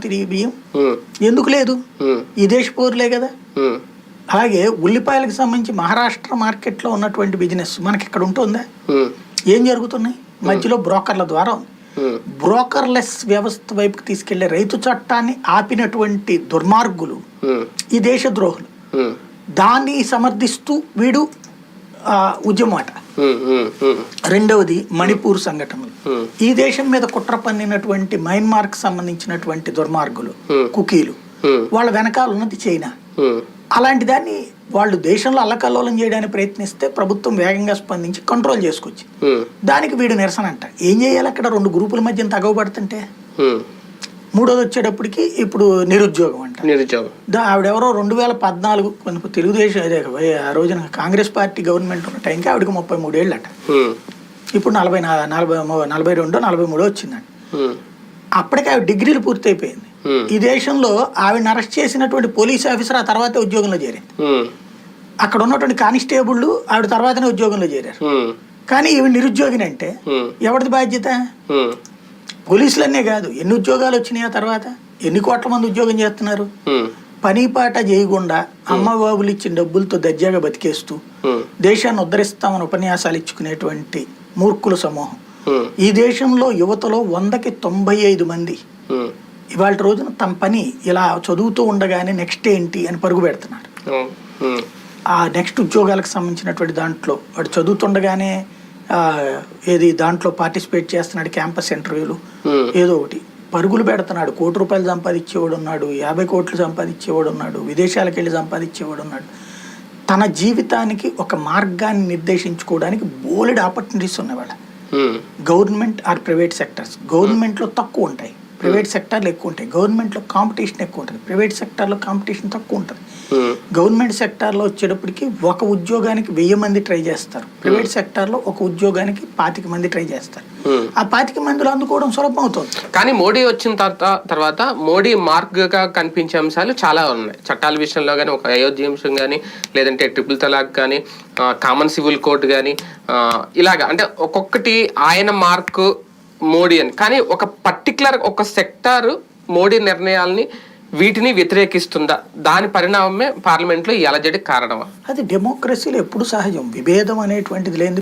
తిరిగి బియ్యం ఎందుకు లేదు? ఈ దేశ పౌరులే కదా. అలాగే ఉల్లిపాయలకు సంబంధించి మహారాష్ట్ర మార్కెట్లో ఉన్నటువంటి బిజినెస్ మనకి ఇక్కడ ఉంటుందా? ఏం జరుగుతున్నాయి? మధ్యలో బ్రోకర్ల ద్వారా ఉంది. బ్రోకర్లెస్ వ్యవస్థ వైపుకి తీసుకెళ్లే రైతు చట్టాన్ని ఆపినటువంటి దుర్మార్గులు ఈ దేశ ద్రోహులు. దాన్ని సమర్థిస్తూ వీడు ఉద్యమాట. రెండవది మణిపూర్ సంఘటనలు. ఈ దేశం మీద కుట్ర పన్నినటువంటి మయన్మార్ కి సంబంధించినటువంటి దుర్మార్గులు కుకీలు, వాళ్ళ వెనకాల ఉన్నది చైనా. అలాంటి దాన్ని వాళ్ళు దేశంలో అల్లకల్లోలం చేయడానికి ప్రయత్నిస్తే ప్రభుత్వం వేగంగా స్పందించి కంట్రోల్ చేసుకొచ్చి దానికి వీడు నిరసన అంట. ఏం చేయాలి అక్కడ? రెండు గ్రూపుల మధ్య తగవబడుతుంటే. మూడోది వచ్చేటప్పటికి ఇప్పుడు నిరుద్యోగం అంట. ఆవిడెవరో 2014 తెలుగుదేశం ఆ రోజున కాంగ్రెస్ పార్టీ గవర్నమెంట్ ఉన్న టైంకి ఆవిడకి 33 ఏళ్ళట. ఇప్పుడు 42, 43 వచ్చిందంట. అప్పటికే ఆవిడ డిగ్రీలు పూర్తయిపోయింది. ఈ దేశంలో ఆవిడని అరెస్ట్ చేసినటువంటి పోలీస్ ఆఫీసర్ ఆ తర్వాతే ఉద్యోగంలో చేరారు. అక్కడ ఉన్నటువంటి కానిస్టేబుల్ ఆవిడ తర్వాతనే ఉద్యోగంలో చేరారు. కానీ ఈవిడ నిరుద్యోగిని అంటే ఎవరిది బాధ్యత? పోలీసులనే కాదు, ఎన్ని ఉద్యోగాలు వచ్చినాయి ఆ తర్వాత? ఎన్ని కోట్ల మంది ఉద్యోగం చేస్తున్నారు? పని పాట చేయకుండా అమ్మ బాబులు ఇచ్చిన డబ్బులతో దర్జాగా బతికేస్తూ దేశాన్ని ఉద్ధరిస్తామని ఉపన్యాసాలు ఇచ్చుకునేటువంటి మూర్ఖుల సమూహం. ఈ దేశంలో యువతలో 100కి 95 మంది ఇవాళ రోజున తమ పని ఇలా చదువుతూ ఉండగానే నెక్స్ట్ ఏంటి అని పరుగు పెడుతున్నారు. ఆ నెక్స్ట్ ఉద్యోగాలకు సంబంధించినటువంటి దాంట్లో వాడు చదువుతుండగానే దాంట్లో పార్టిసిపేట్ చేస్తున్నాడు. క్యాంపస్ ఇంటర్వ్యూలు ఏదో ఒకటి పరుగులు పెడుతున్నాడు. ₹1 సంపాదించేవాడు ఉన్నాడు, 50 కోట్లు సంపాదించేవాడు ఉన్నాడు, విదేశాలకు వెళ్ళి సంపాదించేవాడు ఉన్నాడు. తన జీవితానికి ఒక మార్గాన్ని నిర్దేశించుకోవడానికి బోలెడ్ ఆపర్చునిటీస్ ఉన్నాయి వాళ్ళ. Government or private sectors. గవర్నమెంట్లో తక్కువ ఉంటాయి, ప్రైవేట్ సెక్టార్లు ఎక్కువ ఉంటాయి. గవర్నమెంట్లో కాంపిటీషన్ ఎక్కువ ఉంటుంది, ప్రైవేట్ సెక్టార్లో కాంపిటీషన్ తక్కువ ఉంటుంది. గవర్నమెంట్ సెక్టార్లో వచ్చేటప్పటికి ఒక ఉద్యోగానికి 1000 మంది ట్రై చేస్తారు. ప్రైవేట్ సెక్టార్లో ఒక ఉద్యోగానికి 25 మంది ట్రై చేస్తారు. ఆ 25 మందిలో అందుకోవడం సులభం అవుతుంది. కానీ మోడీ వచ్చిన తర్వాత మోడీ మార్క్గా కనిపించే అంశాలు చాలా ఉన్నాయి. చట్టాల విషయంలో కానీ, ఒక అయోధ్య అంశం కానీ, లేదంటే ట్రిపుల్ తలాక్ కానీ, కామన్ సివిల్ కోడ్ కానీ, ఇలాగా అంటే ఒక్కొక్కటి ఆయన మార్క్ మోడీ అని. కానీ ఒక పర్టికులర్ ఒక సెక్టార్ మోడీ నిర్ణయాల్ని వీటిని వ్యతిరేకిస్తుందా? దాని పరిణామమే పార్లమెంట్లో ఈ అలజడికి కారణమా? అది డెమోక్రసీలో ఎప్పుడు సహజం. విభేదం అనేటువంటిది లేని